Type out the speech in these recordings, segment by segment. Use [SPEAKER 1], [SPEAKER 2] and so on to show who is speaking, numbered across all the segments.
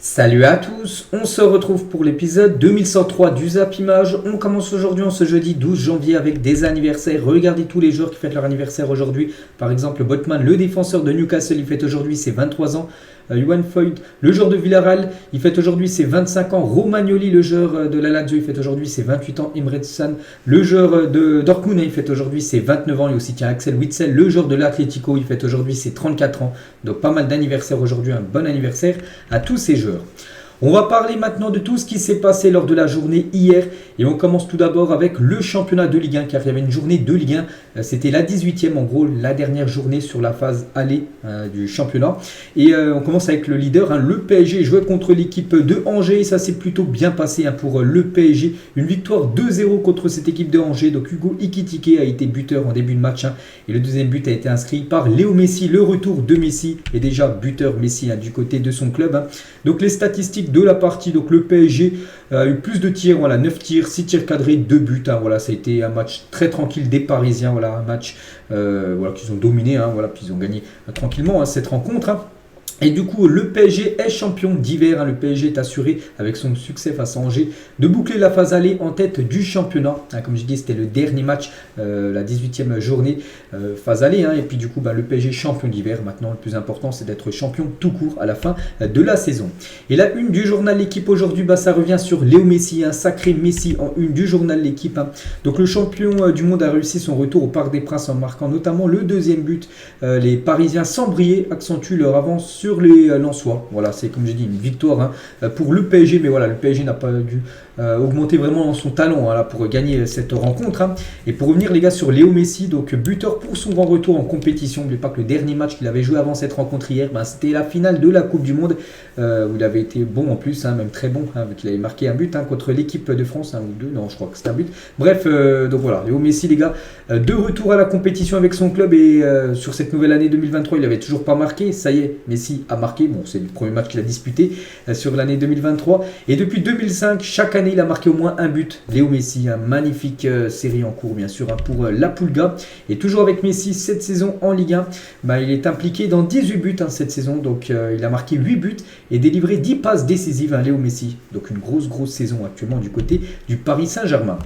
[SPEAKER 1] Salut à tous, on se retrouve pour l'épisode 2103 du Zap Image. On commence aujourd'hui en ce jeudi 12 janvier avec des anniversaires. Regardez tous les joueurs qui fêtent leur anniversaire aujourd'hui. Par exemple, Botman, le défenseur de Newcastle, il fête aujourd'hui ses 23 ans. Johan Foyt, le joueur de Villarreal, il fête aujourd'hui ses 25 ans. Romagnoli, le joueur de la Lazio, il fête aujourd'hui ses 28 ans. Emre Can, le joueur de Dortmund, il fête aujourd'hui ses 29 ans. Et aussi tiens, Axel Witsel, le joueur de l'Atlético, il fête aujourd'hui ses 34 ans. Donc pas mal d'anniversaires aujourd'hui, un bon anniversaire à tous ces joueurs. On va parler maintenant de tout ce qui s'est passé lors de la journée hier. Et on commence tout d'abord avec le championnat de Ligue 1, car il y avait une journée de Ligue 1. C'était la 18e, en gros, la dernière journée sur la phase aller du championnat. Et on commence avec le leader, le PSG, jouait contre l'équipe de Angers. Et ça s'est plutôt bien passé pour le PSG. Une victoire 2-0 contre cette équipe de Angers. Donc Hugo Ekitike a été buteur en début de match. Et le deuxième but a été inscrit par Léo Messi. Le retour de Messi est déjà buteur Messi du côté de son club. Donc les statistiques de la partie, donc le PSG a eu plus de tirs, 9 tirs, 6 tirs cadrés, 2 buts. Ça a été un match très tranquille des Parisiens, un match qu'ils ont dominé, puis ils ont gagné tranquillement cette rencontre. Et du coup, le PSG est champion d'hiver. Le PSG est assuré, avec son succès face à Angers, de boucler la phase aller en tête du championnat. Comme je dis, c'était le dernier match, la 18e journée, phase aller. Et puis du coup, le PSG champion d'hiver. Maintenant, le plus important, c'est d'être champion tout court à la fin de la saison. Et la une du journal L'équipe aujourd'hui, ça revient sur Léo Messi, un sacré Messi en une du journal L'équipe. Donc le champion du monde a réussi son retour au Parc des Princes en marquant notamment le deuxième but. Les Parisiens, sans briller, accentuent leur avance sur les Lensois. C'est comme j'ai dit une victoire pour le PSG, mais le PSG n'a pas dû augmenter vraiment son talent pour gagner cette rencontre. Et pour revenir les gars sur Léo Messi, donc buteur pour son grand retour en compétition. N'oubliez pas que le dernier match qu'il avait joué avant cette rencontre hier, c'était la finale de la Coupe du Monde où il avait été bon en plus, même très bon, vu qu'il avait marqué un but contre l'équipe de France, ou deux, non je crois que c'était un but. Bref, donc voilà, Léo Messi les gars, de retour à la compétition avec son club et sur cette nouvelle année 2023, il n'avait toujours pas marqué. Ça y est, Messi a marqué. Bon, c'est le premier match qu'il a disputé sur l'année 2023. Et depuis 2005, chaque année, il a marqué au moins un but. Léo Messi, magnifique série en cours, bien sûr, pour la Pulga. Et toujours avec Messi, cette saison en Ligue 1, il est impliqué dans 18 buts cette saison. Donc, il a marqué 8 buts et délivré 10 passes décisives, Léo Messi. Donc, une grosse saison actuellement du côté du Paris Saint-Germain.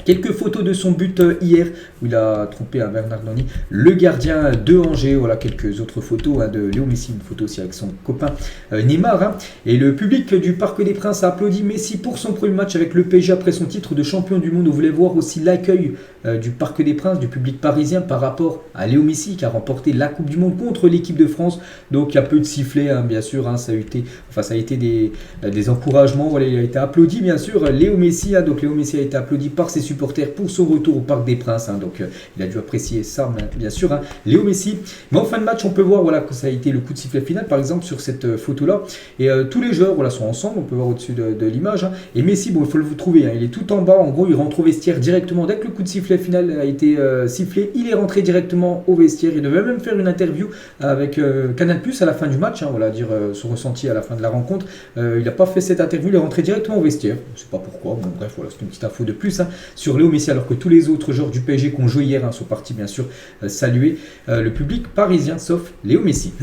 [SPEAKER 1] Quelques photos de son but hier où il a trompé Bernard Noni, le gardien de Angers. Quelques autres photos de Léo Messi, une photo aussi avec son copain Neymar. Et le public du Parc des Princes a applaudi Messi pour son premier match avec le PSG après son titre de champion du monde. On voulait voir aussi l'accueil du Parc des Princes, du public parisien par rapport à Léo Messi qui a remporté la Coupe du Monde contre l'équipe de France. Donc il y a peu de sifflets, bien sûr. Ça a été des encouragements. Il a été applaudi, bien sûr. Léo Messi, donc Léo Messi a été applaudi par ses supporters pour son retour au Parc des Princes. Donc il a dû apprécier ça, bien sûr, Léo Messi. Mais en fin de match, on peut voir que ça a été le coup de sifflet final, par exemple, sur cette photo-là. Et tous les joueurs sont ensemble, on peut voir au-dessus de l'image. Et Messi, il faut le trouver. Il est tout en bas. En gros, il rentre au vestiaire directement. Dès que le coup de sifflet final a été sifflé, il est rentré directement au vestiaire. Il devait même faire une interview avec Canal+ à la fin du match, dire son ressenti à la fin de la rencontre. Il n'a pas fait cette interview, il est rentré directement au vestiaire. Je ne sais pas pourquoi. Bon, bref, c'est une petite info de plus sur Léo Messi, alors que tous les autres joueurs du PSG qui ont joué hier sont partis bien sûr saluer le public parisien, sauf Léo Messi.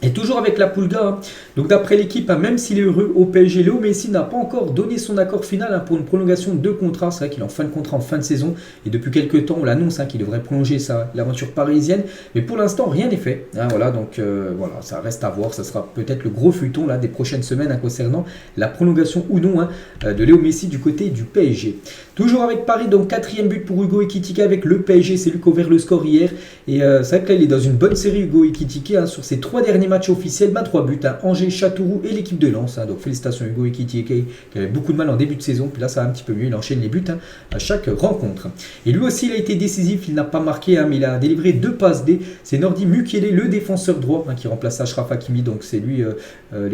[SPEAKER 1] Et toujours avec la Pulga, donc d'après l'équipe, même s'il est heureux au PSG, Léo Messi n'a pas encore donné son accord final pour une prolongation de contrat. C'est vrai qu'il est en fin de contrat, en fin de saison, et depuis quelques temps on l'annonce qu'il devrait prolonger l'aventure parisienne, mais pour l'instant rien n'est fait. Donc ça reste à voir, ça sera peut-être le gros feuilleton des prochaines semaines concernant la prolongation ou non de Léo Messi du côté du PSG. Toujours avec Paris, donc 4e but pour Hugo Ekitike avec le PSG, c'est lui qui a ouvert le score hier, et c'est vrai que là il est dans une bonne série Hugo Ekitike sur ses 3 derniers matchs officiels, 3 buts, Angers, Châteauroux et l'équipe de Lens. Donc félicitations Hugo Ekitike qui avait beaucoup de mal en début de saison, puis là ça va un petit peu mieux, il enchaîne les buts à chaque rencontre. Et lui aussi il a été décisif, il n'a pas marqué, mais il a délivré 2 passes D. C'est Nordi Mukiele, le défenseur droit, qui remplace Achraf Hakimi, donc c'est lui qui a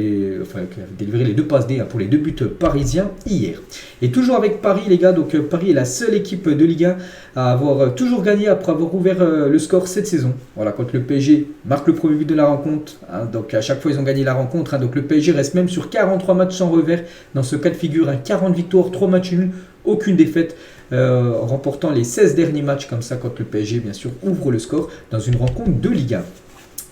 [SPEAKER 1] délivré les 2 passes D pour les 2 buts parisiens hier. Et toujours avec Paris les gars, donc Paris est la seule équipe de Ligue 1 à avoir toujours gagné après avoir ouvert le score cette saison. Quand le PSG marque le premier but de la rencontre, donc à chaque fois ils ont gagné la rencontre, donc le PSG reste même sur 43 matchs sans revers dans ce cas de figure, 40 victoires, 3 matchs nuls, aucune défaite, remportant les 16 derniers matchs comme ça quand le PSG bien sûr ouvre le score dans une rencontre de Ligue 1.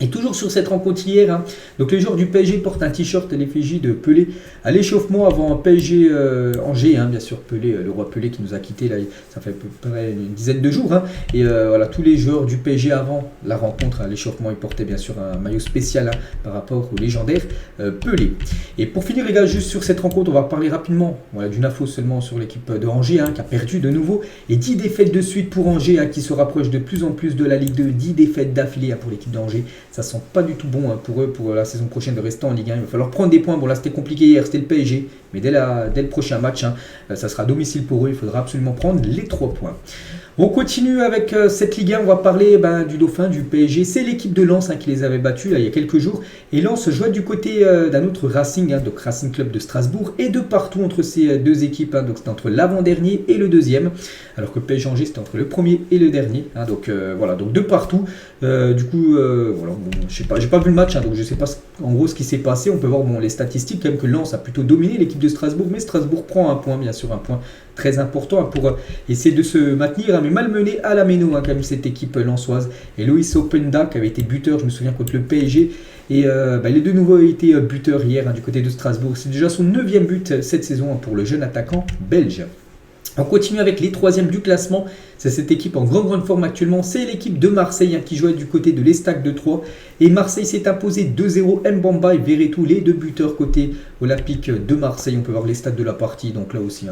[SPEAKER 1] Et toujours sur cette rencontre hier, donc les joueurs du PSG portent un t-shirt à l'effigie de Pelé à l'échauffement avant PSG Angers, bien sûr Pelé, le roi Pelé qui nous a quittés là, ça fait à peu près une dizaine de jours. Et voilà, tous les joueurs du PSG avant la rencontre à l'échauffement, ils portaient bien sûr un maillot spécial par rapport au légendaire Pelé. Et pour finir les gars, juste sur cette rencontre, on va parler rapidement d'une info seulement sur l'équipe de Angers qui a perdu de nouveau. Et 10 défaites de suite pour Angers qui se rapproche de plus en plus de la Ligue 2, 10 défaites d'affilée pour l'équipe d'Angers. Ça sent pas du tout bon pour eux pour la saison prochaine de rester en Ligue 1. Il va falloir prendre des points. Bon là c'était compliqué hier, c'était le PSG. Mais dès le prochain match, ça sera à domicile pour eux. Il faudra absolument prendre les 3 points. On continue avec cette Ligue 1, on va parler du dauphin du PSG. C'est l'équipe de Lens qui les avait battus il y a quelques jours. Et Lens jouait du côté d'un autre Racing, donc Racing Club de Strasbourg. Et de partout entre ces deux équipes, donc c'était entre l'avant-dernier et le deuxième. Alors que le PSG Angers c'était entre le premier et le dernier. Donc voilà, donc de partout. Du coup, voilà, bon, je sais pas, j'ai pas vu le match, donc je sais pas en gros ce qui s'est passé. On peut voir les statistiques quand même que Lens a plutôt dominé l'équipe de Strasbourg. Mais Strasbourg prend un point, bien sûr, un point très important pour essayer de se maintenir, mais malmené à la méno quand même cette équipe lensoise. Et Loïs Openda qui avait été buteur, je me souviens, contre le PSG. Et il a de nouveau été buteur hier du côté de Strasbourg. C'est déjà son 9e but cette saison pour le jeune attaquant belge. On continue avec les 3e du classement. C'est cette équipe en grande forme actuellement. C'est l'équipe de Marseille qui jouait du côté de l'Estac de Troyes. Et Marseille s'est imposé 2-0. Mbamba et Verretou, les 2 buteurs côté Olympique de Marseille. On peut voir les stats de la partie. Donc là aussi,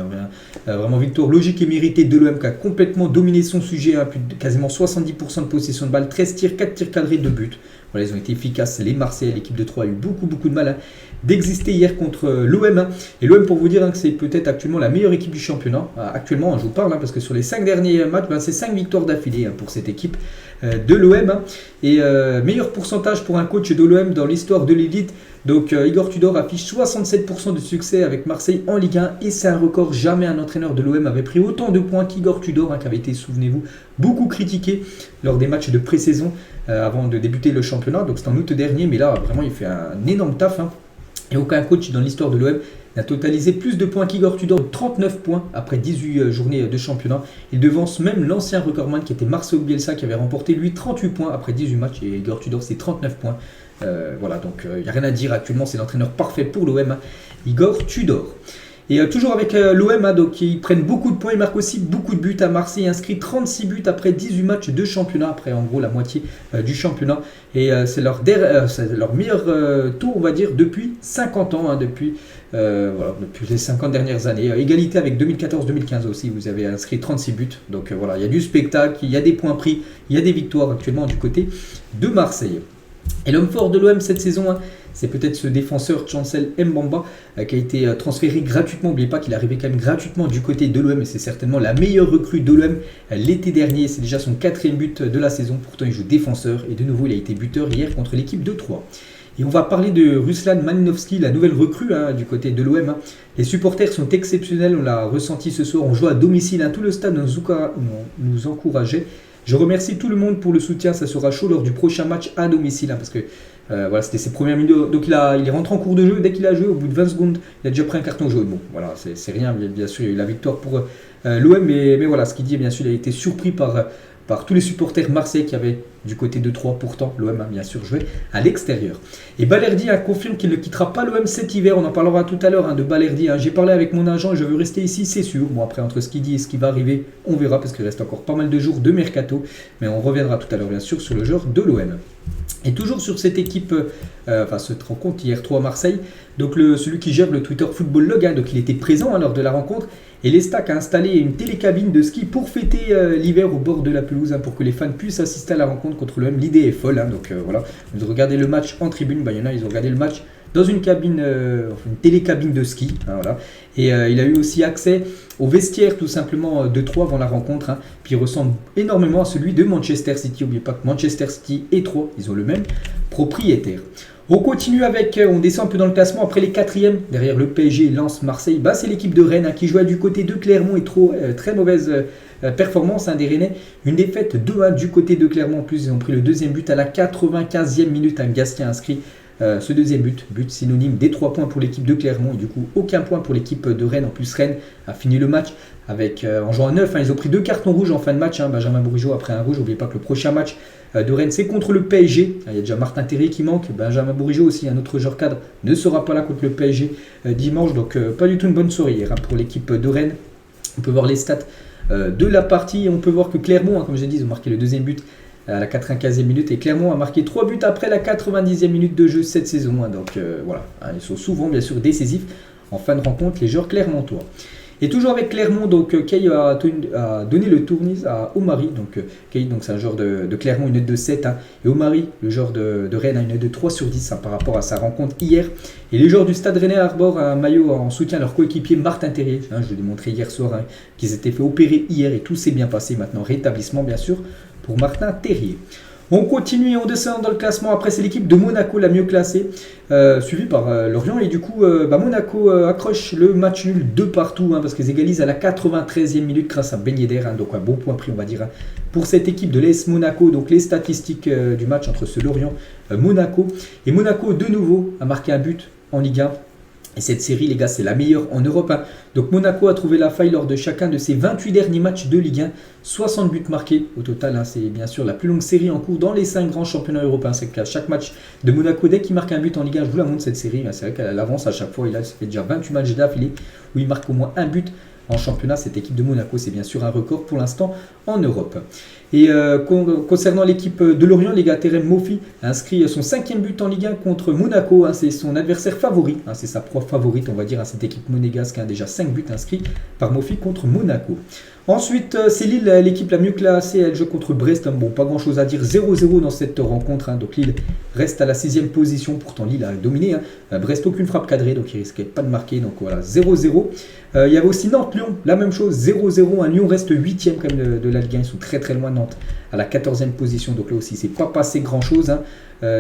[SPEAKER 1] vraiment victoire logique et méritée de l'OM qui a complètement dominé son sujet. Plus de quasiment 70% de possession de balle. 13 tirs, 4 tirs cadrés, 2 buts. Voilà, ils ont été efficaces. Les Marseillais, l'équipe de Troyes a eu beaucoup de mal d'exister hier contre l'OM. Et l'OM, pour vous dire que c'est peut-être actuellement la meilleure équipe du championnat. Actuellement, je vous parle, parce que sur les 5 derniers matchs, c'est 5 victoires d'affilée pour cette équipe de l'OM. Et meilleur pourcentage pour un coach de l'OM dans l'histoire de l'élite. Donc Igor Tudor affiche 67% de succès avec Marseille en Ligue 1. Et c'est un record. Jamais un entraîneur de l'OM avait pris autant de points qu'Igor Tudor, qui avait été, souvenez-vous, beaucoup critiqué lors des matchs de pré-saison avant de débuter le championnat. Donc c'était en août dernier, mais là, vraiment, il fait un énorme taf. Et aucun coach dans l'histoire de l'OM n'a totalisé plus de points qu'Igor Tudor, 39 points après 18 journées de championnat. Il devance même l'ancien recordman qui était Marcelo Bielsa qui avait remporté lui 38 points après 18 matchs. Et Igor Tudor c'est 39 points. Voilà, donc il n'y a rien à dire actuellement, c'est l'entraîneur parfait pour l'OM, Igor Tudor. Et toujours avec l'OM, donc ils prennent beaucoup de points, ils marquent aussi beaucoup de buts à Marseille, inscrit 36 buts après 18 matchs de championnat, après en gros la moitié du championnat. Et c'est leur meilleur taux, on va dire, depuis 50 ans, depuis les 50 dernières années. Égalité avec 2014-2015 aussi, vous avez inscrit 36 buts. Donc voilà, il y a du spectacle, il y a des points pris, il y a des victoires actuellement du côté de Marseille. Et l'homme fort de l'OM cette saison, c'est peut-être ce défenseur Chancel Mbamba qui a été transféré gratuitement. N'oubliez pas qu'il est arrivé quand même gratuitement du côté de l'OM et c'est certainement la meilleure recrue de l'OM l'été dernier. C'est déjà son 4e but de la saison. Pourtant, il joue défenseur et de nouveau, il a été buteur hier contre l'équipe de Troyes. Et on va parler de Ruslan Malinovski, la nouvelle recrue du côté de l'OM. Les supporters sont exceptionnels, on l'a ressenti ce soir. On joue à domicile, tout le stade nous encourageait. Je remercie tout le monde pour le soutien, ça sera chaud lors du prochain match à domicile parce que voilà, c'était ses premières minutes. Donc il est rentré en cours de jeu, dès qu'il a joué, au bout de 20 secondes, il a déjà pris un carton jaune. Bon, voilà, c'est rien, bien sûr, il y a eu la victoire pour l'OM, mais voilà, ce qu'il dit, bien sûr, il a été surpris par tous les supporters marseillais qui avaient du côté de Troyes. Pourtant, l'OM a bien sûr joué à l'extérieur. Et Balerdi confirme qu'il ne quittera pas l'OM cet hiver. On en parlera tout à l'heure de Balerdi. J'ai parlé avec mon agent et je veux rester ici, c'est sûr. Bon, après, entre ce qu'il dit et ce qui va arriver, on verra parce qu'il reste encore pas mal de jours de mercato. Mais on reviendra tout à l'heure, bien sûr, sur le joueur de l'OM. Et toujours sur cette équipe, cette rencontre hier 3 à Marseille, donc celui qui gère le Twitter Football Log, donc il était présent lors de la rencontre. Et l'Estac a installé une télécabine de ski pour fêter l'hiver au bord de la pelouse pour que les fans puissent assister à la rencontre contre l'OM. L'idée est folle, donc voilà. Vous regardez le match en tribune, il y en a, ils ont regardé le match dans une cabine, une télécabine de ski. Voilà. Et il a eu aussi accès au vestiaire tout simplement de Troyes avant la rencontre. Puis il ressemble énormément à celui de Manchester City. N'oubliez pas que Manchester City et Troyes, ils ont le même propriétaire. On continue on descend un peu dans le classement après les 4e, derrière le PSG, Lens, Marseille. C'est l'équipe de Rennes qui jouait du côté de Clermont et très mauvaise performance des Rennais. Une défaite 2-1 du côté de Clermont. En plus, ils ont pris le 2e but à la 95e minute. Un Gastien inscrit ce deuxième but synonyme des 3 points pour l'équipe de Clermont et du coup aucun point pour l'équipe de Rennes. En plus Rennes a fini le match en jouant à 9, ils ont pris 2 cartons rouges en fin de match, Benjamin Bourigeaud après un rouge. N'oubliez pas que le prochain match de Rennes c'est contre le PSG, il y a déjà Martin Terrier qui manque, Benjamin Bourigeaud aussi, un autre joueur cadre, ne sera pas là contre le PSG dimanche, donc pas du tout une bonne soirée hier pour l'équipe de Rennes. On peut voir les stats de la partie, on peut voir que Clermont, comme je l'ai dit, ils ont marqué le deuxième but à la 95e minute et Clermont a marqué 3 buts après la 90e minute de jeu cette saison. Donc voilà, ils sont souvent bien sûr décisifs en fin de rencontre, les joueurs clermontois. Et toujours avec Clermont, donc Kay a donné le tournis à Omari. Donc Kay, c'est un joueur de Clermont, une note de 7. Et Omari, le joueur de Rennes, a une note de 3 sur 10 par rapport à sa rencontre hier. Et les joueurs du Stade Rennais arborent un maillot en soutien à leur coéquipier Martin Terrier. Je vous l'ai montré hier soir, qu'ils s'étaient fait opérer hier et tout s'est bien passé. Maintenant, rétablissement bien sûr pour Martin Terrier. On continue et on descend dans le classement. Après, c'est l'équipe de Monaco la mieux classée, suivie par Lorient. Et du coup, Monaco accroche le match nul 2 partout, parce qu'ils égalisent à la 93e minute grâce à Ben Yedder. Donc un bon point pris, on va dire, pour cette équipe de l'AS Monaco. Donc les statistiques du match entre ce Lorient-Monaco. Et Monaco, de nouveau, a marqué un but en Ligue 1. Et cette série, les gars, c'est la meilleure en Europe. Donc Monaco a trouvé la faille lors de chacun de ses 28 derniers matchs de Ligue 1. 60 buts marqués au total. C'est bien sûr la plus longue série en cours dans les 5 grands championnats européens. C'est qu'à chaque match de Monaco, dès qu'il marque un but en Ligue 1, je vous la montre cette série. C'est vrai qu'elle avance à chaque fois. Et là, ça fait déjà 28 matchs d'affilée où il marque au moins un but en championnat. Cette équipe de Monaco, c'est bien sûr un record pour l'instant en Europe. Et concernant l'équipe de Lorient, les gars, Terem Moffi a inscrit son 5e but en Ligue 1 contre Monaco. C'est son adversaire favori, c'est sa proie favorite, on va dire, cette équipe monégasque. Déjà 5 buts inscrits par Moffi contre Monaco. Ensuite, c'est Lille, l'équipe la mieux classée. Elle joue contre Brest. Bon, pas grand chose à dire. 0-0 dans cette rencontre. Donc Lille reste à la 6e position. Pourtant, Lille a dominé. Brest, aucune frappe cadrée. Donc il ne risquait pas de marquer. Donc voilà, 0-0. Il y avait aussi Nantes-Lyon. La même chose, 0-0. Lyon reste 8e quand même de la Ligue 1. Ils sont très très loin. Nantes à la 14e position. Donc là aussi, c'est pas passé grand chose.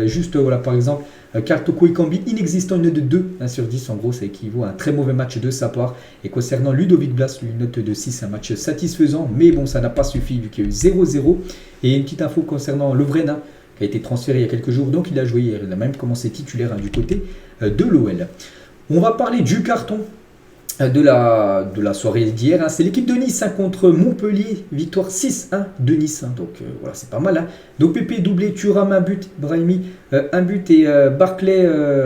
[SPEAKER 1] Juste, voilà, par exemple, Karl Toko Ekambi, inexistant, une note de 2 sur 10. En gros, ça équivaut à un très mauvais match de sa part. Et concernant Ludovic Blas, une note de 6, un match satisfaisant. Mais bon, ça n'a pas suffi vu qu'il y a eu 0-0. Et une petite info concernant Lovren, qui a été transféré il y a quelques jours. Donc il a joué hier. Il a même commencé titulaire du côté de l'OL. On va parler du carton de la soirée d'hier. C'est l'équipe de Nice contre Montpellier, victoire 6-1 de Nice. Donc voilà, c'est pas mal. Donc Pépé doublé, Thuram un but, Brahimi un but et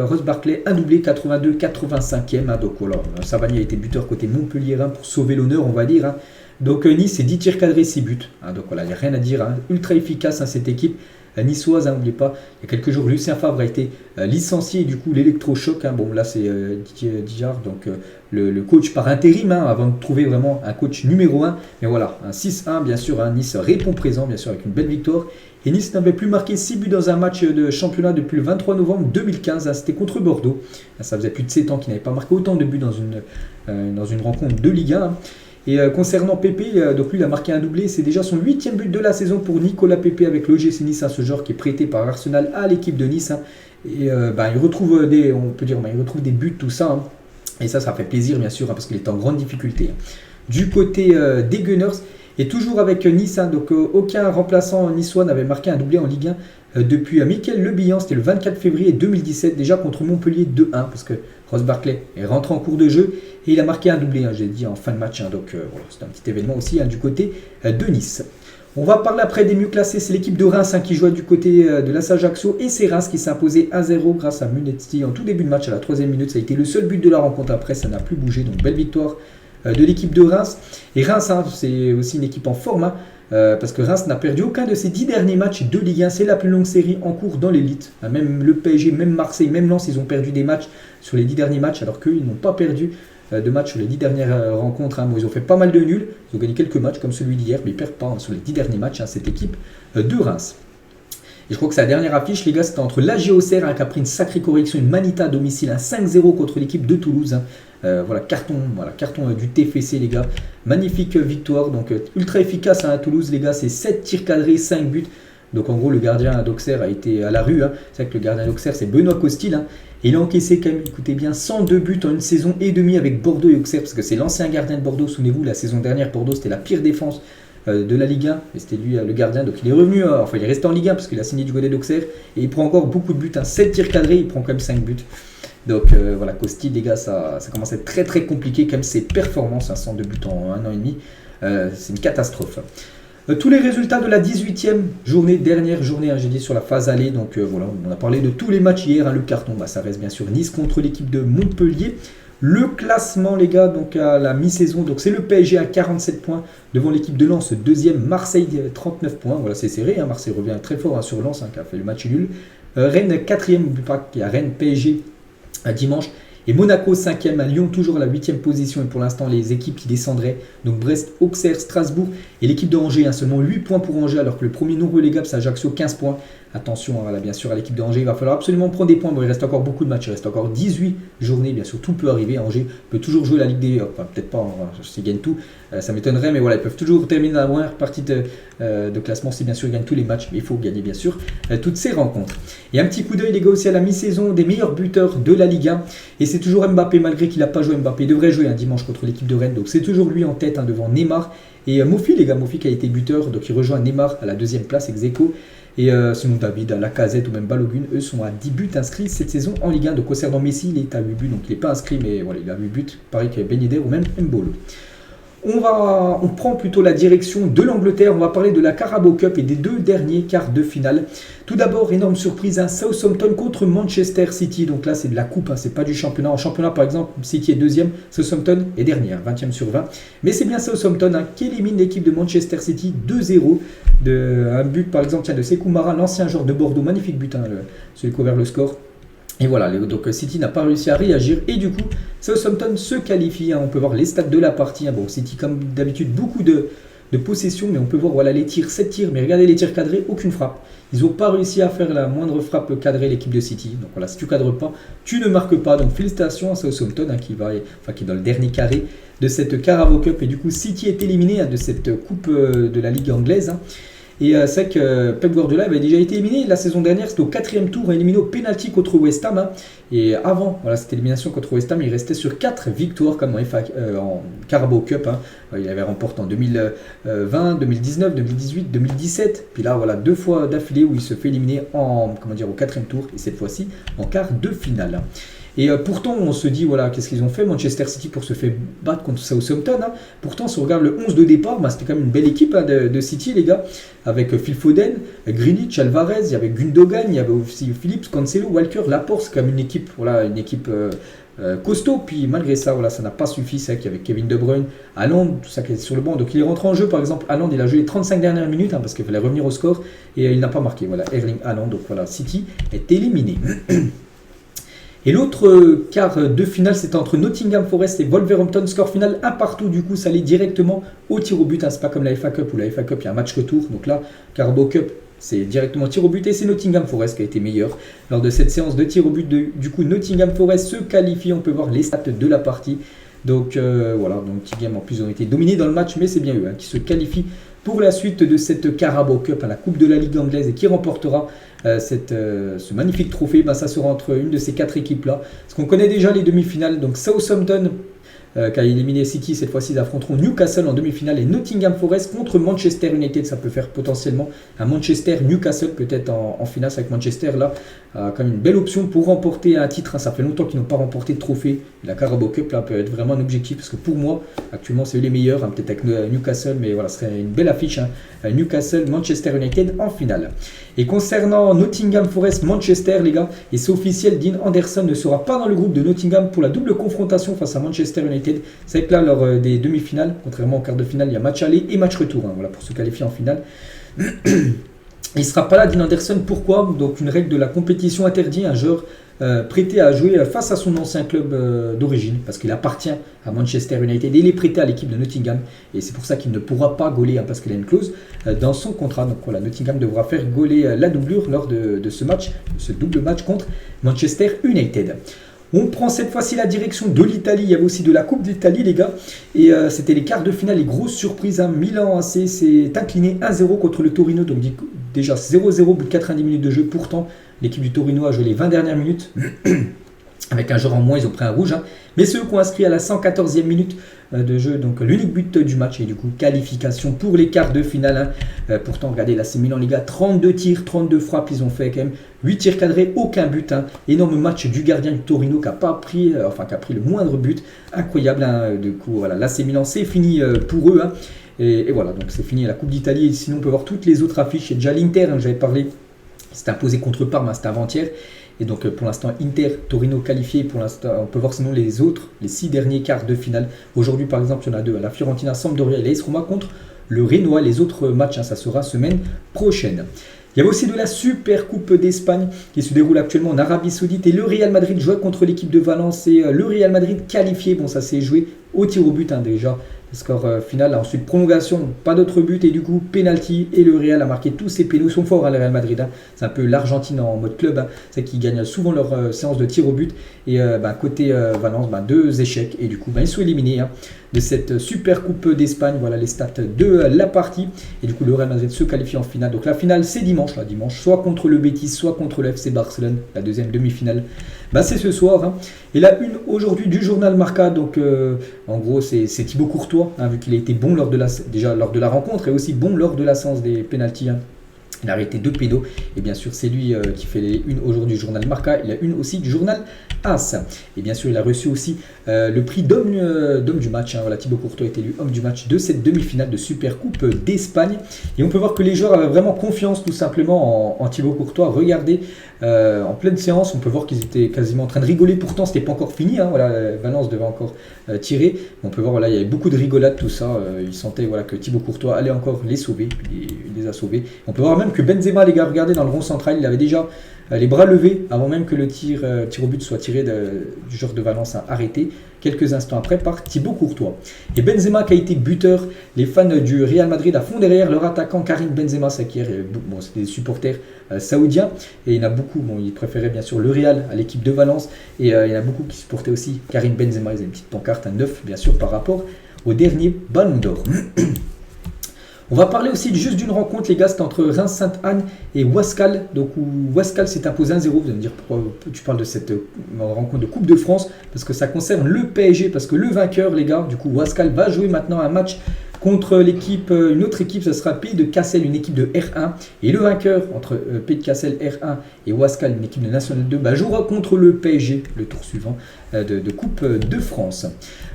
[SPEAKER 1] Ross Barclay un doublé, 82-85e. Donc voilà, Savani a été buteur côté Montpellier pour sauver l'honneur, on va dire. Donc Nice, c'est 10 tirs cadrés, 6 buts. Donc voilà, il n'y a rien à dire. Ultra efficace cette équipe niçoise, n'oubliez pas, il y a quelques jours, Lucien Favre a été licencié et du coup l'électrochoc, bon là c'est Didier Dijard, donc le coach par intérim, avant de trouver vraiment un coach numéro 1, mais voilà, un 6-1 bien sûr, Nice répond présent bien sûr avec une belle victoire, et Nice n'avait plus marqué 6 buts dans un match de championnat depuis le 23 novembre 2015, c'était contre Bordeaux, ça faisait plus de 7 ans qu'il n'avait pas marqué autant de buts dans une rencontre de Ligue 1. Et concernant Pépé, donc lui il a marqué un doublé, c'est déjà son 8e but de la saison pour Nicolas Pépé avec l'OGC Nice, ce joueur qui est prêté par Arsenal à l'équipe de Nice. Et il retrouve des buts, tout ça. Et ça fait plaisir bien sûr, parce qu'il est en grande difficulté. Du côté des Gunners, et toujours avec Nice, donc aucun remplaçant niçois n'avait marqué un doublé en Ligue 1 depuis Mickaël Le Bihan, c'était le 24 février 2017, déjà contre Montpellier 2-1, parce que Ross Barclay est rentré en cours de jeu et il a marqué un doublé, j'ai dit en fin de match, donc voilà, c'est un petit événement aussi du côté de Nice. On va parler après des mieux classés, c'est l'équipe de Reims qui jouait du côté de l'AS Ajaccio, et c'est Reims qui s'est imposé 1-0 grâce à Munetti en tout début de match à la 3e minute, ça a été le seul but de la rencontre, après ça n'a plus bougé, donc belle victoire de l'équipe de Reims. Et Reims, c'est aussi une équipe en forme, parce que Reims n'a perdu aucun de ses 10 derniers matchs de Ligue 1. C'est la plus longue série en cours dans l'élite. Même le PSG, même Marseille, même Lens, ils ont perdu des matchs sur les 10 derniers matchs, alors qu'eux, ils n'ont pas perdu de matchs sur les 10 dernières rencontres. Bon, ils ont fait pas mal de nuls, ils ont gagné quelques matchs comme celui d'hier, mais ils ne perdent pas sur les 10 derniers matchs, cette équipe de Reims. Et je crois que sa dernière affiche, les gars, c'était entre l'AG Auxerre qui a pris une sacrée correction, une Manita à domicile, un 5-0 contre l'équipe de Toulouse. Voilà, carton du TFC, les gars. Magnifique victoire, donc ultra efficace à Toulouse, les gars. C'est 7 tirs cadrés, 5 buts. Donc en gros, le gardien d'Auxerre a été à la rue. C'est vrai que le gardien d'Auxerre, c'est Benoît Costil. Et il a encaissé quand même, écoutez bien, 102 buts en une saison et demie avec Bordeaux et Auxerre, parce que c'est l'ancien gardien de Bordeaux. Souvenez-vous, la saison dernière, Bordeaux, c'était la pire défense de la Ligue 1, et c'était lui le gardien, donc il est revenu, il est resté en Ligue 1 parce qu'il a signé du côté d'Auxerre, et il prend encore beaucoup de buts, 7 tirs cadrés, il prend quand même 5 buts. Donc voilà, Costi, les gars, ça commence à être très très compliqué, quand même ses performances, 102 buts en 1 an et demi, c'est une catastrophe. Tous les résultats de la 18e journée, dernière journée, j'ai dit sur la phase aller, donc voilà, on a parlé de tous les matchs hier, le carton, ça reste bien sûr Nice contre l'équipe de Montpellier. Le classement, les gars, donc à la mi-saison, donc c'est le PSG à 47 points devant l'équipe de Lens, deuxième, Marseille 39 points, voilà, c'est serré, Marseille revient très fort sur Lens, qui a fait le match nul. Rennes 4e, il y a Rennes PSG à dimanche. Et Monaco 5e, à Lyon toujours à la 8e position, et pour l'instant les équipes qui descendraient, donc Brest, Auxerre, Strasbourg et l'équipe de Angers, seulement 8 points pour Angers, alors que le premier non relégable c'est Ajaccio, 15 points. Attention bien sûr à l'équipe de Angers, il va falloir absolument prendre des points, il reste encore beaucoup de matchs, il reste encore 18 journées, bien sûr tout peut arriver, Angers peut toujours jouer la Ligue des... peut-être pas, s'ils gagnent tout, ça m'étonnerait, mais voilà, ils peuvent toujours terminer la première partie de classement si bien sûr ils gagnent tous les matchs, mais il faut gagner bien sûr toutes ces rencontres. Et un petit coup d'œil les gars aussi à la mi-saison des meilleurs buteurs de la Ligue 1, et c'est toujours Mbappé, malgré qu'il n'a pas joué, Mbappé devrait jouer un dimanche contre l'équipe de Rennes, donc c'est toujours lui en tête devant Neymar, et Mofi, les gars, Mofi qui a été buteur, donc il rejoint Neymar à la deuxième place, ex-aequo. Et sinon David, Lacazette ou même Balogun, eux sont à 10 buts inscrits cette saison en Ligue 1. Donc concernant Messi, il est à 8 buts, donc il n'est pas inscrit, mais voilà, il a 8 buts, pareil que Ben Yedder ou même Mbolo. On prend plutôt la direction de l'Angleterre, on va parler de la Carabao Cup et des deux derniers quarts de finale. Tout d'abord, énorme surprise, Southampton contre Manchester City, donc là c'est de la coupe, c'est pas du championnat. En championnat par exemple, City est deuxième, Southampton est dernier, 20e sur 20. Mais c'est bien Southampton qui élimine l'équipe de Manchester City 2-0. Un but par exemple de Sekou Mara, l'ancien joueur de Bordeaux, magnifique but, celui qui a ouvert le score. Et voilà, donc City n'a pas réussi à réagir et du coup Southampton se qualifie, on peut voir les stats de la partie, bon City comme d'habitude beaucoup de possession, mais on peut voir voilà les tirs, 7 tirs, mais regardez les tirs cadrés, aucune frappe. Ils n'ont pas réussi à faire la moindre frappe cadrée l'équipe de City, donc voilà, si tu cadres pas, tu ne marques pas, donc félicitations à Southampton qui est dans le dernier carré de cette Carabao Cup, et du coup City est éliminé de cette coupe de la Ligue anglaise. Et c'est vrai que Pep Guardiola avait déjà été éliminé la saison dernière, c'était au 4e tour, éliminé au penalty contre West Ham. Et avant cette élimination contre West Ham, il restait sur 4 victoires comme en Carabao Cup. Il avait remporté en 2020, 2019, 2018, 2017. Puis là, voilà, 2 fois d'affilée où il se fait éliminer au 4e tour, et cette fois-ci en quart de finale. Et pourtant, on se dit, voilà, qu'est-ce qu'ils ont fait Manchester City pour se faire battre contre Southampton. Pourtant, si on regarde le 11 de départ, c'était quand même une belle équipe de City, les gars, avec Phil Foden, Greenwich, Alvarez, il y avait Gundogan, il y avait aussi Phillips, Cancelo, Walker, Laporte, c'est quand même une équipe, costaud. Puis malgré ça, ça n'a pas suffi. C'est vrai qu'il y avait Kevin De Bruyne, Haaland, tout ça qui est sur le banc. Donc il est rentré en jeu, par exemple, Haaland, il a joué les 35 dernières minutes parce qu'il fallait revenir au score et il n'a pas marqué. Voilà, Erling Haaland. Donc voilà, City est éliminé. Et l'autre quart de finale, c'était entre Nottingham Forest et Wolverhampton. Score final 1-1, du coup, ça allait directement au tir au but. C'est pas comme la FA Cup, où la FA Cup, il y a un match retour. Donc là, Carabao Cup, c'est directement tir au but. Et c'est Nottingham Forest qui a été meilleur lors de cette séance de tir au but. Du coup, Nottingham Forest se qualifie. On peut voir les stats de la partie. Donc voilà, donc Nottingham en plus ont été dominés dans le match, mais c'est bien eux qui se qualifient pour la suite de cette Carabao Cup à la Coupe de la Ligue anglaise et qui remportera ce magnifique trophée. Ça sera entre une de ces 4 équipes-là. Parce qu'on connaît déjà les demi-finales. Donc Southampton qui a éliminé City, cette fois-ci ils affronteront Newcastle en demi-finale, et Nottingham Forest contre Manchester United. Ça peut faire potentiellement un Manchester-Newcastle peut-être en finale. Avec Manchester là, comme une belle option pour remporter un titre. Ça fait longtemps qu'ils n'ont pas remporté de trophée. La Carabao Cup là peut être vraiment un objectif, parce que pour moi actuellement c'est eux les meilleurs, peut-être avec Newcastle, mais voilà, ce serait une belle affiche, Newcastle-Manchester United en finale. Et concernant Nottingham Forest-Manchester, les gars, et c'est officiel, Dean Anderson ne sera pas dans le groupe de Nottingham pour la double confrontation face à Manchester United. C'est vrai que là, lors des demi-finales, contrairement au quart de finale, il y a match aller et match retour, voilà, pour se qualifier en finale. Il ne sera pas là, Dean Anderson. Pourquoi? Donc une règle de la compétition interdit un joueur prêté à jouer face à son ancien club d'origine, parce qu'il appartient à Manchester United et il est prêté à l'équipe de Nottingham, et c'est pour ça qu'il ne pourra pas gauler, parce qu'il a une clause dans son contrat. Donc voilà, Nottingham devra faire gauler la doublure lors de ce match, ce double match contre Manchester United. On prend cette fois-ci la direction de l'Italie. Il y avait aussi de la Coupe d'Italie, les gars. Et c'était les quarts de finale, les grosses surprises. Milan AC s'est incliné 1-0 contre le Torino. Donc déjà 0-0 au bout de 90 minutes de jeu. Pourtant, l'équipe du Torino a joué les 20 dernières minutes. Avec un joueur en moins, ils ont pris un rouge. Mais ceux qui ont inscrit à la 114e minute de jeu, donc l'unique but du match, et du coup qualification pour les quarts de finale. Pourtant, regardez, l'AC Milan, les gars, 32 tirs, 32 frappes, ils ont fait quand même 8 tirs cadrés, aucun but. Énorme match du gardien du Torino qui a pris le moindre but. Incroyable. Du coup, voilà, l'AC Milan, c'est fini pour eux. Et voilà, donc c'est fini la Coupe d'Italie. Et sinon, on peut voir toutes les autres affiches. C'est déjà l'Inter, j'avais parlé, c'est imposé contre Parme, c'était avant-hier. Et donc pour l'instant, Inter, Torino qualifié. Pour l'instant, on peut voir sinon les autres, les 6 derniers quarts de finale. Aujourd'hui, par exemple, il y en a 2. La Fiorentina, Sampdoria et l'AS Roma contre le Renoir. Les autres matchs, ça sera semaine prochaine. Il y avait aussi de la Super Coupe d'Espagne qui se déroule actuellement en Arabie Saoudite. Et le Real Madrid joue contre l'équipe de Valence. Et le Real Madrid qualifié. Bon, ça s'est joué au tir au but déjà. Le score final, ensuite prolongation, pas d'autres buts et du coup penalty et le Real a marqué tous ses pénaux. Ils sont forts le Real Madrid, c'est un peu l'Argentine en mode club, c'est qu'ils gagnent souvent leur séance de tir au but et côté Valence, 2 échecs et du coup ils sont éliminés de cette Super Coupe d'Espagne. Voilà les stats de la partie et du coup le Real Madrid se qualifie en finale. Donc la finale c'est dimanche, soit contre le Betis, soit contre le FC Barcelone, la deuxième demi-finale. C'est ce soir. Et la une aujourd'hui du journal Marca, donc en gros c'est Thibaut Courtois, vu qu'il a été bon lors de la rencontre et aussi bon lors de la séance des pénaltys. Il a arrêté 2 pénaux et bien sûr c'est lui qui fait les unes aujourd'hui du journal Marca. Il a une aussi du journal As. Et bien sûr il a reçu aussi le prix d'homme du match. Voilà, Thibaut Courtois est élu homme du match de cette demi-finale de Super Coupe d'Espagne. Et on peut voir que les joueurs avaient vraiment confiance tout simplement en Thibaut Courtois. Regardez, en pleine séance, on peut voir qu'ils étaient quasiment en train de rigoler. Pourtant c'était pas encore fini. Valence devait encore tirer. On peut voir il y avait beaucoup de rigolade, tout ça. Ils sentaient que Thibaut Courtois allait encore les sauver. Puis il les a sauvés. On peut voir même que Benzema, les gars, regardez, dans le rond central, il avait déjà les bras levés avant même que le tir au but soit tiré du joueur de Valence arrêté quelques instants après par Thibaut Courtois. Et Benzema qui a été buteur, les fans du Real Madrid à fond derrière leur attaquant Karim Benzema. C'était des supporters saoudiens et il y en a beaucoup, ils préféraient bien sûr le Real à l'équipe de Valence et il y en a beaucoup qui supportaient aussi Karim Benzema. Ils avaient une petite pancarte, un 9 bien sûr par rapport au dernier Ballon d'Or. On va parler aussi juste d'une rencontre, les gars, c'était entre Reims-Sainte-Anne et Ouascal. Donc, Ouascal s'est imposé 1-0. Vous allez me dire pourquoi tu parles de cette rencontre de Coupe de France. Parce que ça concerne le PSG. Parce que le vainqueur, les gars, du coup, Ouascal va jouer maintenant un match contre une autre équipe. Ce sera Pays de Cassel, une équipe de R1. Et le vainqueur entre Pays de Cassel R1 et Ouascal, une équipe de National 2, jouera contre le PSG, le tour suivant de Coupe de France.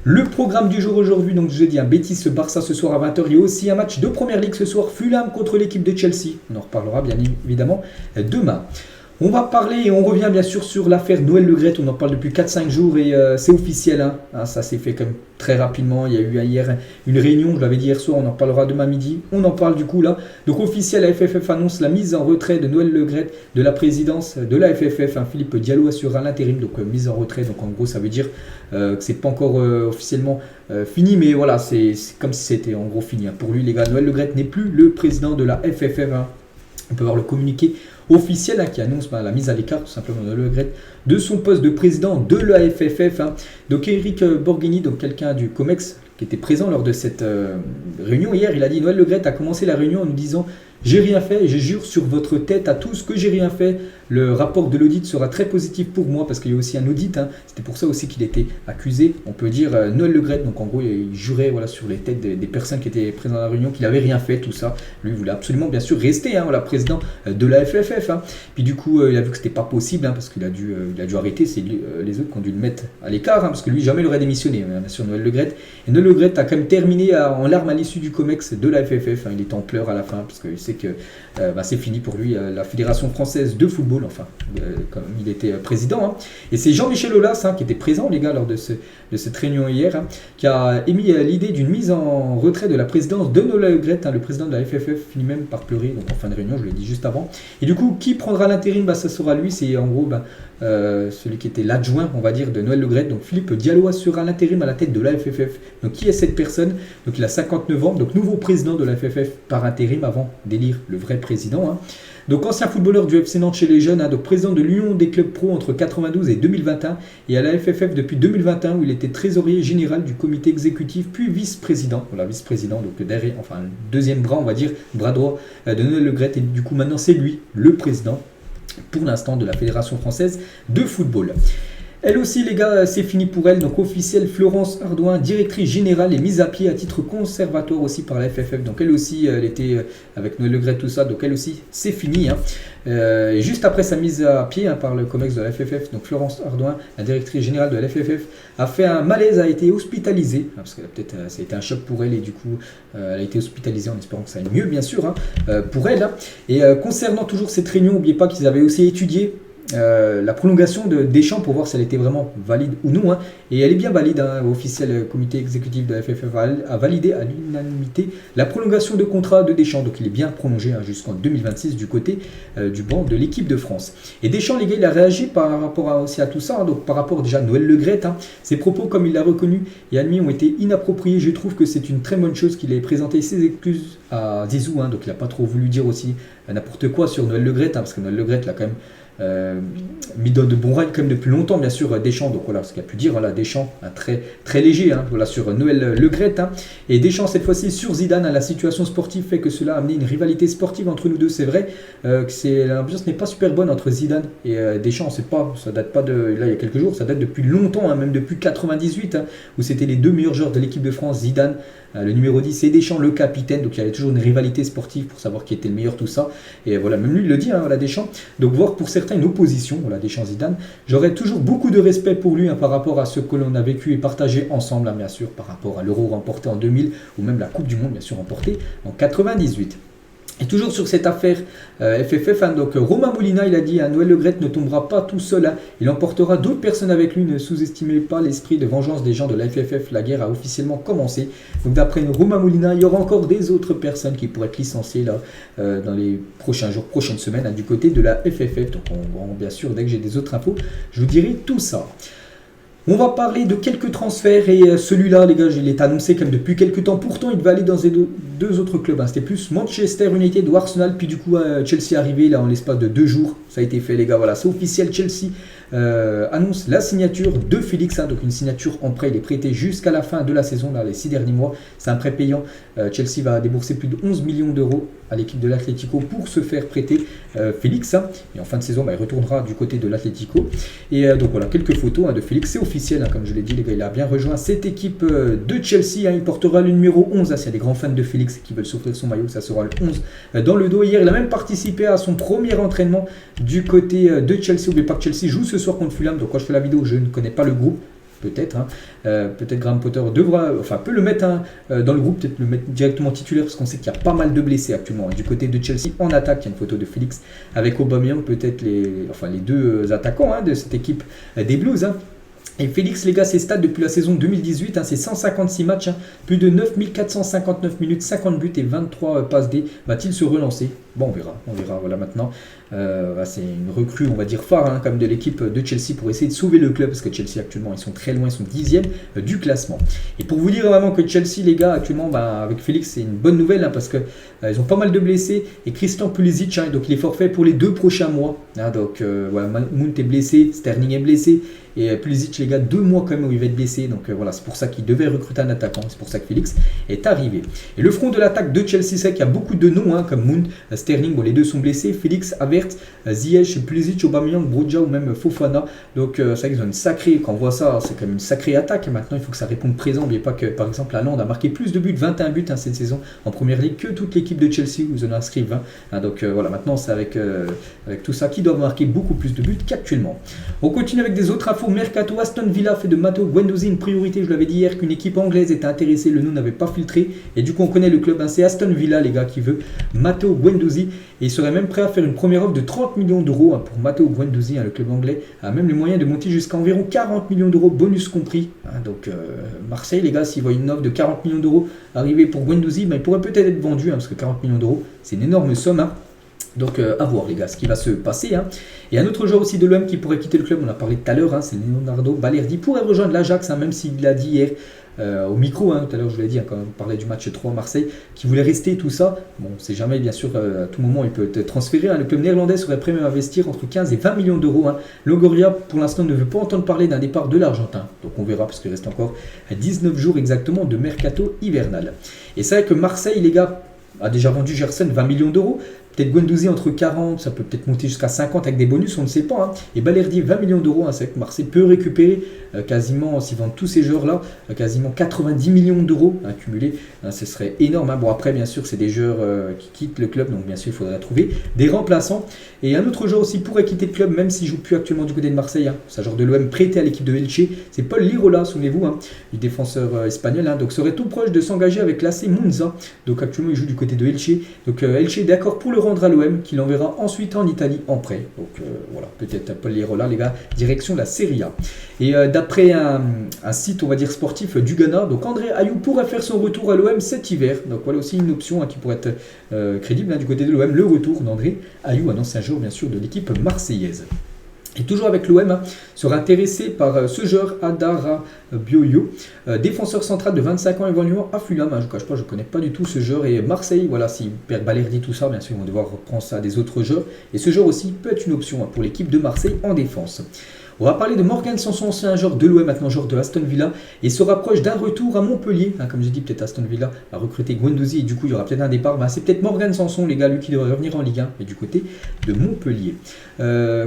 [SPEAKER 1] Le programme du jour aujourd'hui, donc je vous ai dit, un Betis Barça ce soir à 20h. Il y a aussi un match de Première Ligue ce soir, Fulham contre l'équipe de Chelsea. On en reparlera bien évidemment demain. On va parler et on revient bien sûr sur l'affaire Noël Le Graët. On en parle depuis 4-5 jours et c'est officiel. Ça s'est fait quand même très rapidement. Il y a eu hier une réunion, je l'avais dit hier soir, on en parlera demain midi. On en parle du coup là. Donc officiel, la FFF annonce la mise en retrait de Noël Le Graët de la présidence de la FFF. Philippe Diallo assurera l'intérim, donc mise en retrait. Donc en gros ça veut dire que c'est pas encore officiellement fini, mais voilà, c'est comme si c'était en gros fini. Pour lui les gars, Noël Le Graët n'est plus le président de la FFF. On peut voir le communiqué officiel qui annonce la mise à l'écart tout simplement de Le Graët de son poste de président de la FFF. Donc Eric Borghini, donc quelqu'un du COMEX qui était présent lors de cette réunion hier, il a dit: Noël Le Graët a commencé la réunion en nous disant: j'ai rien fait et je jure sur votre tête à tous que j'ai rien fait. Le rapport de l'audit sera très positif pour moi parce qu'il y a aussi un audit. C'était pour ça aussi qu'il était accusé. On peut dire Noël Le Graët. Donc en gros, il jurait sur les têtes des personnes qui étaient présentes à la réunion qu'il n'avait rien fait, tout ça. Lui, il voulait absolument bien sûr rester président de la FFF. Puis du coup, il a vu que c'était pas possible parce qu'il a dû arrêter. C'est les autres qui ont dû le mettre à l'écart parce que lui, jamais il aurait démissionné. Bien sûr, Noël Le Graët. Et Noël Le Graët a quand même terminé en larmes à l'issue du COMEX de la FFF. Il est en pleurs à la fin parce qu'il sait que c'est fini pour lui. La Fédération française de football, comme il était président. Et c'est Jean-Michel Aulas qui était présent, les gars, lors de cette réunion hier, qui a émis l'idée d'une mise en retrait de la présidence de Noël Le Graët. Le président de la FFF finit même par pleurer donc en fin de réunion, je l'ai dit juste avant. Et du coup, qui prendra l'intérim? Ça sera lui. C'est en gros celui qui était l'adjoint, on va dire, de Noël Le Graët. Donc Philippe Diallo assurera l'intérim à la tête de la FFF. Donc qui est cette personne? Donc il a 59 ans, donc nouveau président de la FFF par intérim avant d'élire le vrai président. Donc ancien footballeur du FC Nantes chez les jeunes, donc président de l'Union des clubs pro entre 92 et 2021 et à la FFF depuis 2021 où il était trésorier général du comité exécutif puis vice-président. Voilà, vice-président, donc derrière, le deuxième bras, on va dire, bras droit de Noël Le Graët et du coup maintenant c'est lui le président pour l'instant de la Fédération française de football. Elle aussi, les gars, c'est fini pour elle. Donc, officielle, Florence Ardouin, directrice générale, est mise à pied à titre conservatoire aussi par la FFF. Donc, elle aussi, elle était avec Noël Le Graët, tout ça. Donc, elle aussi, c'est fini. Et juste après sa mise à pied par le COMEX de la FFF, donc Florence Ardouin, la directrice générale de la FFF, a fait un malaise, a été hospitalisée. Parce que peut-être ça a été un choc pour elle et du coup, elle a été hospitalisée en espérant que ça aille mieux, bien sûr, pour elle. Et concernant toujours cette réunion, n'oubliez pas qu'ils avaient aussi étudié la prolongation de Deschamps pour voir si elle était vraiment valide ou non. Et elle est bien valide. Officiel comité exécutif de la FFF a validé à l'unanimité la prolongation de contrat de Deschamps. Donc il est bien prolongé jusqu'en 2026 du côté du banc de l'équipe de France. Et Deschamps, les gars, il a réagi par rapport aussi à tout ça. Donc par rapport déjà à Noël Le Graët. Ses propos, comme il l'a reconnu et admis, ont été inappropriés. Je trouve que c'est une très bonne chose qu'il ait présenté ses excuses à Zizou. Donc il n'a pas trop voulu dire aussi n'importe quoi sur Noël Le Graët. Parce que Noël Le Graët l'a quand même mis dans de bons règles comme depuis longtemps, bien sûr, Deschamps. Donc voilà ce qu'il a pu dire, Deschamps, très, très léger, voilà, sur Noël Le Graët. Et Deschamps, cette fois-ci, sur Zidane, la situation sportive fait que cela a amené une rivalité sportive entre nous deux. C'est vrai que l'ambiance n'est pas super bonne entre Zidane et Deschamps. Ça date pas de là, il y a quelques jours, ça date depuis longtemps, même depuis 98, où c'était les deux meilleurs joueurs de l'équipe de France, Zidane, le numéro 10, et Deschamps, le capitaine. Donc il y avait toujours une rivalité sportive pour savoir qui était le meilleur, tout ça. Et voilà, même lui il le dit, Deschamps. Donc voir pour certains une opposition, Deschamps-Zidane, j'aurais toujours beaucoup de respect pour lui par rapport à ce que l'on a vécu et partagé ensemble, bien sûr, par rapport à l'Euro remporté en 2000 ou même la Coupe du Monde, bien sûr, remportée en 98. Et toujours sur cette affaire FFF, donc Romain Molina, il a dit Noël Le Graët ne tombera pas tout seul, il emportera d'autres personnes avec lui, ne sous-estimez pas l'esprit de vengeance des gens de la FFF, la guerre a officiellement commencé. Donc d'après Romain Molina, il y aura encore des autres personnes qui pourraient être licenciées dans les prochains jours, prochaines semaines, du côté de la FFF. Donc bien sûr, dès que j'ai des autres infos, je vous dirai tout ça. On va parler de quelques transferts et celui-là, les gars, il est annoncé comme depuis quelques temps. Pourtant, il va aller dans deux autres clubs. C'était plus Manchester United ou Arsenal. Puis du coup, Chelsea est arrivé là en l'espace de 2 jours. Ça a été fait, les gars. Voilà, c'est officiel. Chelsea annonce la signature de Félix. Donc une signature en prêt. Il est prêté jusqu'à la fin de la saison, les 6 derniers mois. C'est un prêt payant. Chelsea va débourser plus de 11 millions d'euros à l'équipe de l'Atlético pour se faire prêter Félix. Et en fin de saison, il retournera du côté de l'Atlético. Et donc voilà, quelques photos de Félix. C'est officiel, comme je l'ai dit, les gars, il a bien rejoint cette équipe de Chelsea. Il portera le numéro 11. S'il y a des grands fans de Félix qui veulent s'offrir son maillot, ça sera le 11 dans le dos. Hier, il a même participé à son premier entraînement du côté de Chelsea. N'oubliez pas que Chelsea joue ce soir contre Fulham. Donc quand je fais la vidéo, je ne connais pas le groupe. Peut-être, peut-être Graham Potter peut le mettre dans le groupe, peut-être le mettre directement titulaire parce qu'on sait qu'il y a pas mal de blessés actuellement. Du côté de Chelsea, en attaque, il y a une photo de Félix avec Aubameyang, peut-être les deux attaquants de cette équipe des Blues. Et Félix, les gars, ses stats depuis la saison 2018, c'est 156 matchs, plus de 9459 minutes, 50 buts et 23 passes D. Va-t-il se relancer? Bon, on verra, voilà maintenant. C'est une recrue, on va dire, phare comme de l'équipe de Chelsea pour essayer de sauver le club, parce que Chelsea actuellement, ils sont très loin, ils sont 10e du classement. Et pour vous dire vraiment que Chelsea, les gars, actuellement, avec Félix, c'est une bonne nouvelle, parce que ils ont pas mal de blessés, et Christian Pulisic, donc il est forfait pour les 2 prochains mois. Donc voilà, Mount est blessé, Sterling est blessé, et Pulisic, les gars, 2 mois quand même où il va être blessé. Donc voilà, c'est pour ça qu'il devait recruter un attaquant. C'est pour ça que Félix est arrivé. Et le front de l'attaque de Chelsea, c'est qu'il y a beaucoup de noms comme Mount, Sterling. Bon, les deux sont blessés. Félix, Havertz, Ziyech, Pulisic, Aubameyang, Broja ou même Fofana. Donc c'est vrai qu'ils ont une sacrée. Quand on voit ça, c'est comme une sacrée attaque. Et maintenant, il faut que ça réponde présent. N'oubliez pas que par exemple, Haaland a marqué plus de buts, 21 buts cette saison en première ligue que toute l'équipe de Chelsea où ils en inscrivent 20. Donc voilà, maintenant c'est avec tout ça qui doivent marquer beaucoup plus de buts qu'actuellement. On continue avec des autres infos. Mercato, Aston Villa fait de Matteo Guendouzi une priorité. Je l'avais dit hier qu'une équipe anglaise était intéressée, le nom n'avait pas filtré. Et du coup, on connaît le club. C'est Aston Villa, les gars, qui veut Matteo Guendouzi. Et il serait même prêt à faire une première offre de 30 millions d'euros pour Matteo Guendouzi. Le club anglais a même les moyens de monter jusqu'à environ 40 millions d'euros, bonus compris. Donc Marseille, les gars, s'ils voient une offre de 40 millions d'euros arriver pour Guendouzi, il pourrait peut-être être vendu, parce que 40 millions d'euros, c'est une énorme somme. Donc à voir, les gars, ce qui va se passer. Et un autre joueur aussi de l'OM qui pourrait quitter le club, on a parlé tout à l'heure, c'est Leonardo Balerdi, pourrait rejoindre l'Ajax, même s'il l'a dit hier au micro, tout à l'heure je vous l'ai dit, quand on parlait du match 3 Marseille, qui voulait rester, tout ça. Bon, c'est jamais, bien sûr, à tout moment il peut être transféré. Le club néerlandais serait prêt à investir entre 15 et 20 millions d'euros. Longoria, pour l'instant, ne veut pas entendre parler d'un départ de l'Argentin. Donc on verra, parce qu'il reste encore 19 jours exactement de mercato hivernal. Et c'est vrai que Marseille, les gars, a déjà vendu Gerson 20 millions d'euros. Peut-être Guendouzi entre 40, ça peut peut-être monter jusqu'à 50 avec des bonus, on ne sait pas. Et Balerdi, 20 millions d'euros, c'est vrai que Marseille peut récupérer quasiment, s'ils vendent tous ces joueurs-là, quasiment 90 millions d'euros accumulés. Ce serait énorme. Bon, après, bien sûr, c'est des joueurs qui quittent le club, donc bien sûr, il faudra trouver des remplaçants. Et un autre joueur aussi pourrait quitter le club, même s'il ne joue plus actuellement du côté de Marseille. C'est un joueur de l'OM prêté à l'équipe de Elche. C'est Paul Lirola, souvenez-vous, du défenseur espagnol. Donc, serait tout proche de s'engager avec l'AC Monza. Donc, actuellement, il joue du côté de Elche. Donc, Elche est d'accord pour le rendre à l'OM, qui l'enverra ensuite en Italie en prêt. Donc, voilà, peut-être Paul Lirola, les gars, direction la Serie A. Et d'après un site, on va dire, sportif du Ghana, donc André Ayou pourrait faire son retour à l'OM cet hiver. Donc, voilà aussi une option qui pourrait être crédible du côté de l'OM. Le retour d'André Ayou, un ancien joueur, bien sûr, de l'équipe marseillaise. Et toujours avec l'OM, sera intéressé par ce joueur Adara Bioyo, défenseur central de 25 ans évoluant à Fulham. Je ne vous cache pas, je ne connais pas du tout ce joueur. Et Marseille, voilà, s'ils perdent Balerdi, tout ça, bien sûr, ils vont devoir reprendre ça à des autres joueurs. Et ce joueur aussi peut être une option pour l'équipe de Marseille en défense. On va parler de Morgan Sanson, ancien joueur de l'OM, maintenant joueur de Aston Villa, et se rapproche d'un retour à Montpellier. Comme j'ai dit, peut-être Aston Villa va recruter Guendouzi, et du coup, il y aura peut-être un départ. C'est peut-être Morgan Sanson, les gars, lui qui devrait revenir en Ligue 1, et du côté de Montpellier.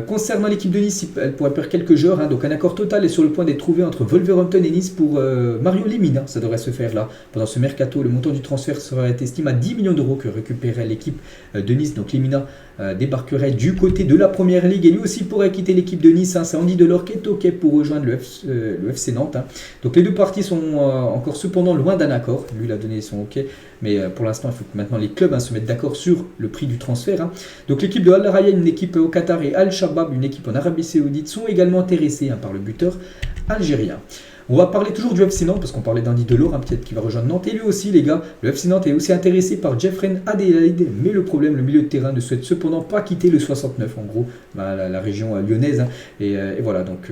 [SPEAKER 1] Concernant l'équipe de Nice, elle pourrait perdre quelques joueurs. Donc un accord total est sur le point d'être trouvé entre Wolverhampton et Nice pour Mario Lemina. Ça devrait se faire là. Pendant ce mercato, le montant du transfert serait estimé à 10 millions d'euros que récupérerait l'équipe de Nice. Donc Lemina débarquerait du côté de la Première Ligue et lui aussi pourrait quitter l'équipe de Nice. C'est Andy Delors qui est OK pour rejoindre le FC Nantes. Donc les deux parties sont encore cependant loin d'un accord. Lui, il a donné son OK, mais pour l'instant, il faut que maintenant les clubs se mettent d'accord sur le prix du transfert. Donc l'équipe de Al Rayyan, une équipe au Qatar, et Al-Shabaab, une équipe en Arabie Saoudite, sont également intéressés par le buteur algérien. On va parler toujours du FC Nantes, parce qu'on parlait d'Andy Delors, peut-être qu'il va rejoindre Nantes. Et lui aussi, les gars, le FC Nantes est aussi intéressé par Jeffrey Adelaide. Mais le problème, le milieu de terrain ne souhaite cependant pas quitter le 69, en gros, la région lyonnaise. Et voilà, donc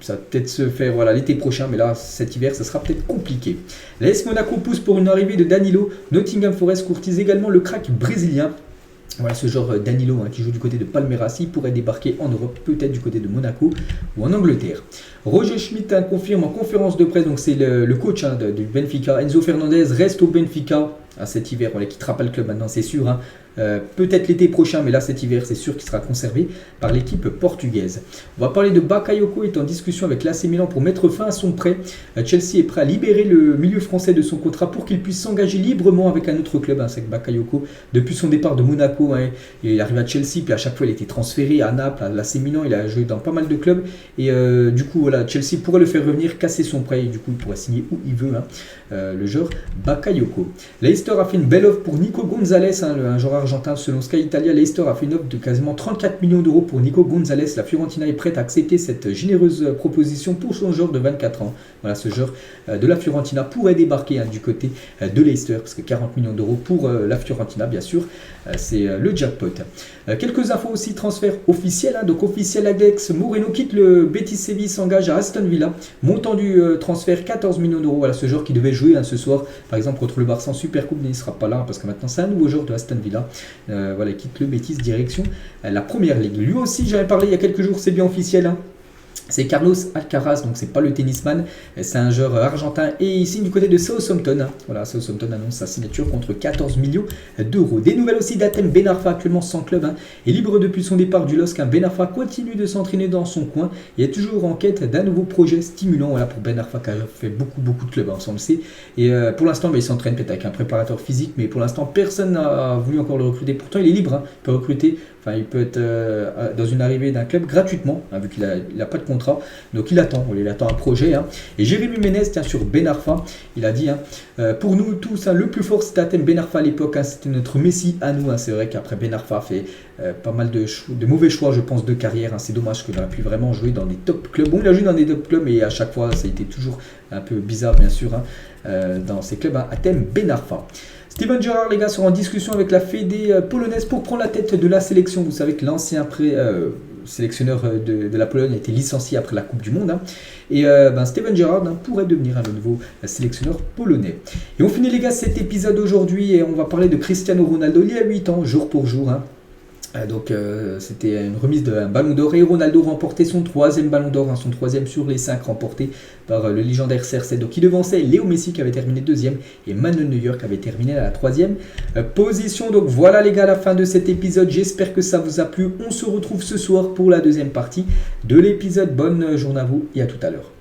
[SPEAKER 1] ça va peut-être se faire l'été prochain, mais là, cet hiver, ça sera peut-être compliqué. L'AS Monaco pousse pour une arrivée de Danilo. Nottingham Forest courtise également le crack brésilien. Voilà, ce genre Danilo qui joue du côté de Palmeiras, il pourrait débarquer en Europe, peut-être du côté de Monaco ou en Angleterre. Roger Schmidt confirme en conférence de presse, donc c'est le coach du Benfica. Enzo Fernandez reste au Benfica cet hiver. On ne quittera pas le club maintenant, c'est sûr. Peut-être l'été prochain, mais là cet hiver, c'est sûr qu'il sera conservé par l'équipe portugaise. On va parler de Bakayoko, est en discussion avec l'AC Milan pour mettre fin à son prêt. Chelsea est prêt à libérer le milieu français de son contrat pour qu'il puisse s'engager librement avec un autre club. C'est que Bakayoko, depuis son départ de Monaco, il arrive à Chelsea, puis à chaque fois il était transféré à Naples, à l'AC Milan, il a joué dans pas mal de clubs. Et du coup, voilà, Chelsea pourrait le faire revenir, casser son prêt, et du coup il pourrait signer où il veut, le joueur Bakayoko. Leicester a fait une belle offre pour Nico Gonzalez, un joueur argentin. Selon Sky Italia, Leicester a fait une offre de quasiment 34 millions d'euros pour Nico Gonzalez. La Fiorentina est prête à accepter cette généreuse proposition pour son joueur de 24 ans. Voilà, ce joueur de la Fiorentina pourrait débarquer du côté de Leicester, parce que 40 millions d'euros pour la Fiorentina, bien sûr, c'est le jackpot. Quelques infos aussi, transfert officiel. Donc officiel, Alex Moreno quitte le Betis Séville, s'engage à Aston Villa. Montant du transfert 14 millions d'euros. Voilà, ce joueur qui devait jouer ce soir, par exemple contre le Barça en Supercoupe, ne sera pas là parce que maintenant c'est un nouveau joueur de Aston Villa. Voilà, il quitte le Betis direction la Première Ligue. Lui aussi, j'avais parlé il y a quelques jours, c'est bien officiel. C'est Carlos Alcaraz, donc c'est pas le tennisman, c'est un joueur argentin et il signe du côté de Southampton. Voilà, Southampton annonce sa signature contre 14 millions d'euros. Des nouvelles aussi d'Hatem Ben Arfa, actuellement sans club, est libre depuis son départ du LOSC. Ben Arfa continue de s'entraîner dans son coin. Il est toujours en quête d'un nouveau projet stimulant, voilà, pour Ben Arfa qui a fait beaucoup de clubs, ça on le sait. Et pour l'instant, il s'entraîne peut-être avec un préparateur physique, mais pour l'instant personne n'a voulu encore le recruter. Pourtant il est libre, il peut recruter. Il peut être dans une arrivée d'un club gratuitement, vu qu'il n'a pas de contrat. Donc il attend un projet. Et Jérémy Ménez, sur Ben Arfa, il a dit pour nous tous, le plus fort c'était Hatem Ben Arfa à l'époque. C'était notre Messi à nous. C'est vrai qu'après Ben Arfa a fait pas mal de mauvais choix, je pense, de carrière. C'est dommage qu'il n'aurait pu vraiment jouer dans des top clubs. Bon, il a joué dans des top clubs, mais à chaque fois, ça a été toujours un peu bizarre, bien sûr, dans ces clubs. Hatem Ben Arfa. Steven Gerrard, les gars, sera en discussion avec la Fédé polonaise pour prendre la tête de la sélection. Vous savez que l'ancien sélectionneur de la Pologne a été licencié après la Coupe du Monde. Et Steven Gerrard pourrait devenir le nouveau sélectionneur polonais. Et on finit, les gars, cet épisode aujourd'hui et on va parler de Cristiano Ronaldo. Il y a 8 ans, jour pour jour. C'était une remise d'un ballon d'or et Ronaldo remportait son troisième ballon d'or, son troisième sur les 5 remportés par le légendaire CR7. Donc il devançait Léo Messi qui avait terminé deuxième et Manuel Neuer qui avait terminé à la troisième position. Donc voilà les gars, la fin de cet épisode. J'espère que ça vous a plu. On se retrouve ce soir pour la deuxième partie de l'épisode. Bonne journée à vous et à tout à l'heure.